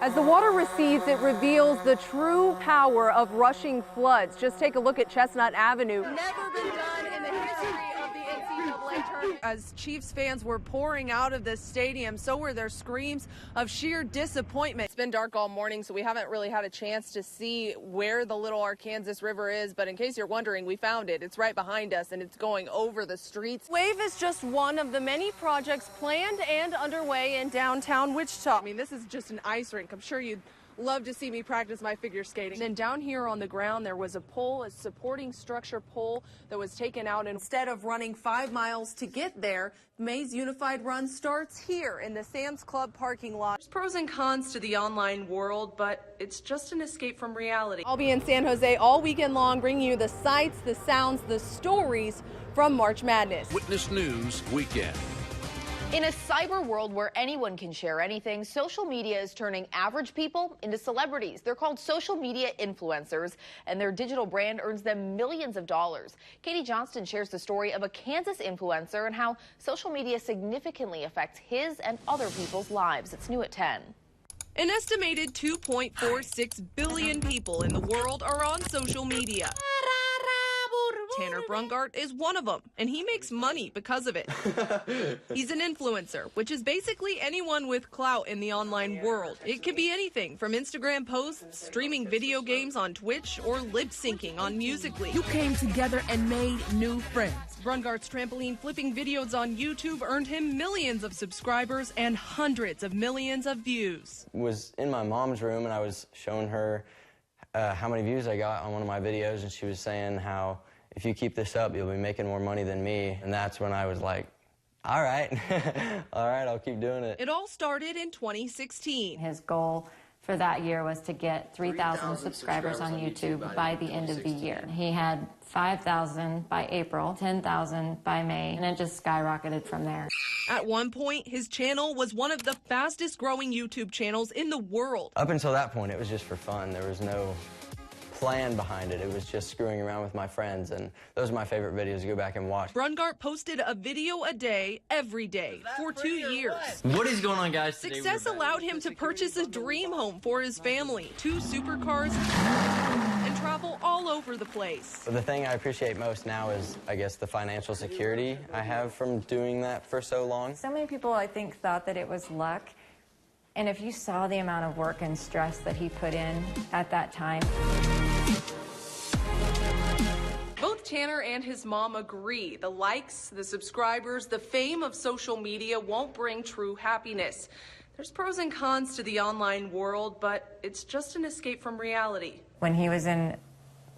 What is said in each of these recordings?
As the water recedes, it reveals the true power of rushing floods. Just take a look at Chestnut Avenue. Never been done in the history of the NCAA tournament. As Chiefs fans were pouring out of the stadium, so were their screams of sheer disappointment. It's been dark all morning, so we haven't really had a chance to see where the Little Arkansas River is. But in case you're wondering, we found it. It's right behind us, and it's going over the streets. WAVE is just one of the many projects planned and underway in downtown Wichita. I mean, this is just an ice rink. I'm sure you'd love to see me practice my figure skating. And then down here on the ground, there was a pole, a supporting structure pole that was taken out. Instead of running 5 miles to get there, May's Unified Run starts here in the Sam's Club parking lot. There's pros and cons to the online world, but it's just an escape from reality. I'll be in San Jose all weekend long, bringing you the sights, the sounds, the stories from March Madness. Witness News Weekend. In a cyber world where anyone can share anything, social media is turning average people into celebrities. They're called social media influencers, and their digital brand earns them millions of dollars. Katie Johnston shares the story of a Kansas influencer and how social media significantly affects his and other people's lives. It's new at 10. An estimated 2.46 billion people in the world are on social media. Tanner Brungart is one of them, and he makes money because of it. He's an influencer, which is basically anyone with clout in the online world. It could be anything from Instagram posts, streaming video games on Twitch, or lip-syncing on Musical.ly. You came together and made new friends. Brungart's trampoline flipping videos on YouTube earned him millions of subscribers and hundreds of millions of views. Was in my mom's room, and I was showing her how many views I got on one of my videos, and she was saying how if you keep this up, you'll be making more money than me. And that's when I was like, all right, all right, I'll keep doing it. It all started in 2016. His goal for that year was to get 3,000 subscribers on YouTube by the end of the year. He had 5,000 by April, 10,000 by May, and it just skyrocketed from there. At one point, his channel was one of the fastest growing YouTube channels in the world. Up until that point, it was just for fun. There was no plan behind it. It was just screwing around with my friends, and those are my favorite videos to go back and watch. Brungart posted a video a day, every day, for 2 years. What is going on, guys? Success allowed him to purchase a dream home for his family, 2 supercars, and travel all over the place. But the thing I appreciate most now is, I guess, the financial security I have from doing that for so long. So many people, I think, thought that it was luck. And if you saw the amount of work and stress that he put in at that time. Both Tanner and his mom agree the likes, the subscribers, the fame of social media won't bring true happiness. There's pros and cons to the online world, but it's just an escape from reality. When he was in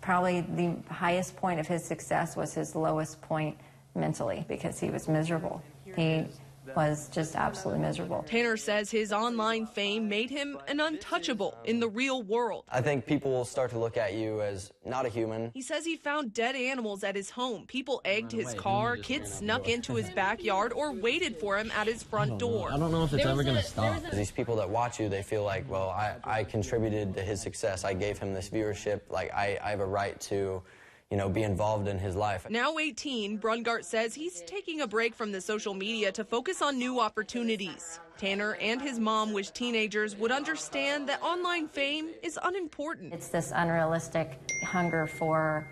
probably the highest point of his success was his lowest point mentally, because he was miserable. He was just absolutely miserable. Tanner says his online fame made him an untouchable in the real world. I think people will start to look at you as not a human. He says he found dead animals at his home. People egged his car, kids snuck into his backyard, or waited for him at his front door. I don't know if it's ever going to stop. These people that watch you, they feel like, well, I contributed to his success. I gave him this viewership. Like, I have a right to, you know, be involved in his life. Now 18, Brungart says he's taking a break from the social media to focus on new opportunities. Tanner and his mom wish teenagers would understand that online fame is unimportant. It's this unrealistic hunger for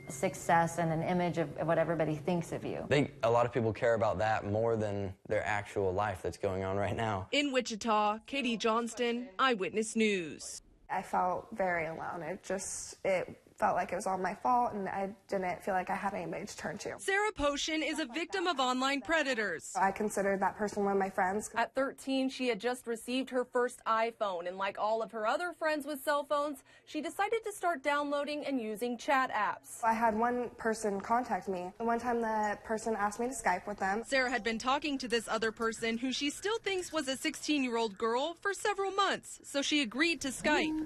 success and an image of what everybody thinks of you. A lot of people care about that more than their actual life that's going on right now. In Wichita, Katie Johnston, Eyewitness News. I felt very alone. It felt like it was all my fault, and I didn't feel like I had anybody to turn to. Sarah Potion is a victim of online predators. I considered that person one of my friends. At 13, she had just received her first iPhone, and like all of her other friends with cell phones, she decided to start downloading and using chat apps. I had one person contact me. One time the person asked me to Skype with them. Sarah had been talking to this other person who she still thinks was a 16-year-old girl for several months, so she agreed to Skype.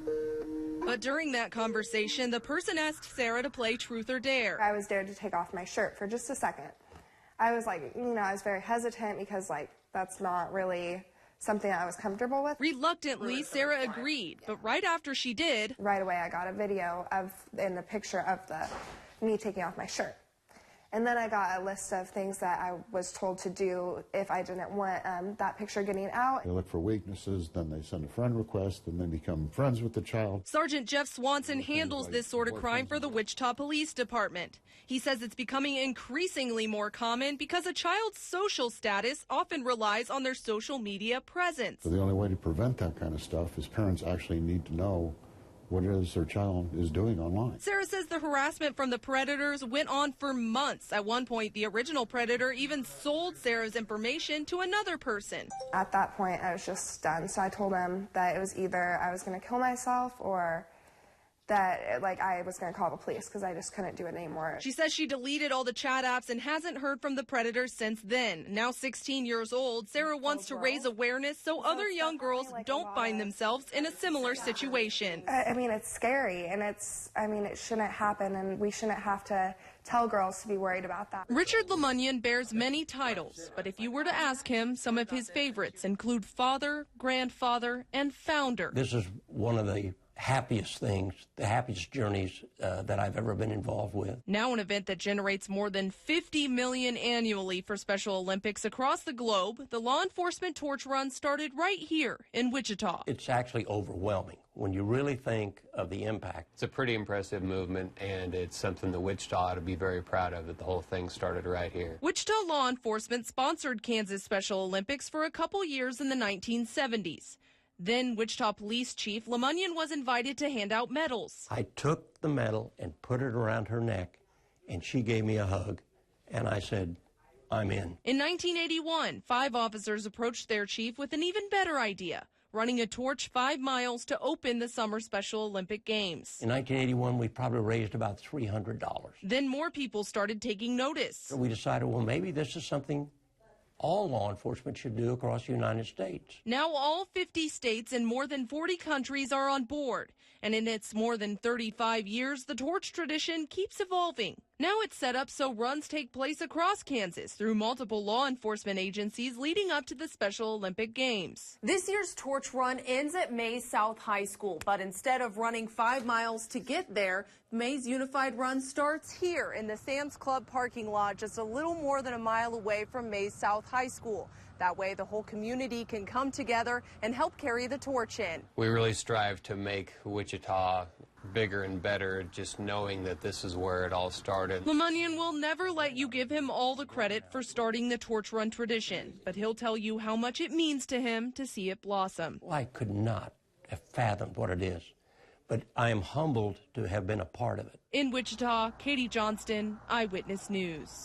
But during that conversation, the person asked Sarah to play Truth or Dare. I was dared to take off my shirt for just a second. I was like, I was very hesitant because, that's not really something I was comfortable with. Reluctantly, Sarah agreed, but right after she did, right away I got a video in the picture of me taking off my shirt. And then I got a list of things that I was told to do if I didn't want that picture getting out. They look for weaknesses, then they send a friend request, and then become friends with the child. Sergeant Jeff Swanson handles this sort of crime for the Wichita Police Department. He says it's becoming increasingly more common because a child's social status often relies on their social media presence. So the only way to prevent that kind of stuff is parents actually need to know what it is their child is doing online. Sarah says the harassment from the predators went on for months. At one point, the original predator even sold Sarah's information to another person. At that point, I was just done. So I told him that it was either I was going to kill myself or that I was going to call the police because I just couldn't do it anymore. She says she deleted all the chat apps and hasn't heard from the predators since then. Now 16 years old, Sarah wants to raise awareness so other young girls don't find themselves in a similar situation. I mean, it's scary, and it shouldn't happen, and we shouldn't have to tell girls to be worried about that. Richard Lemunyan bears many titles, but if you were to ask him, some of his favorites include father, grandfather, and founder. This is one of the happiest things, the happiest journeys that I've ever been involved with. Now an event that generates more than $50 million annually for Special Olympics across the globe, the law enforcement torch run started right here in Wichita. It's actually overwhelming when you really think of the impact. It's a pretty impressive movement, and it's something that Wichita ought to be very proud of, that the whole thing started right here. Wichita law enforcement sponsored Kansas Special Olympics for a couple years in the 1970s. Then Wichita Police Chief Lemunyan was invited to hand out medals. I took the medal and put it around her neck, and she gave me a hug, and I said, I'm in. In 1981, 5 officers approached their chief with an even better idea, running a torch 5 miles to open the Summer Special Olympic Games. In 1981, we probably raised about $300. Then more people started taking notice. So we decided, well, maybe this is something all law enforcement should do across the United States. Now all 50 states and more than 40 countries are on board. And in its more than 35 years, the torch tradition keeps evolving. Now it's set up so runs take place across Kansas through multiple law enforcement agencies leading up to the Special Olympic Games. This year's torch run ends at Mays South High School, but instead of running 5 miles to get there, Mays Unified Run starts here in the Sam's Club parking lot, just a little more than a mile away from Mays South High School. That way the whole community can come together and help carry the torch in. We really strive to make Wichita bigger and better, just knowing that this is where it all started. Lemunyan will never let you give him all the credit for starting the torch run tradition, but he'll tell you how much it means to him to see it blossom. Well, I could not have fathomed what it is, but I am humbled to have been a part of it. In Wichita, Katie Johnston, Eyewitness News.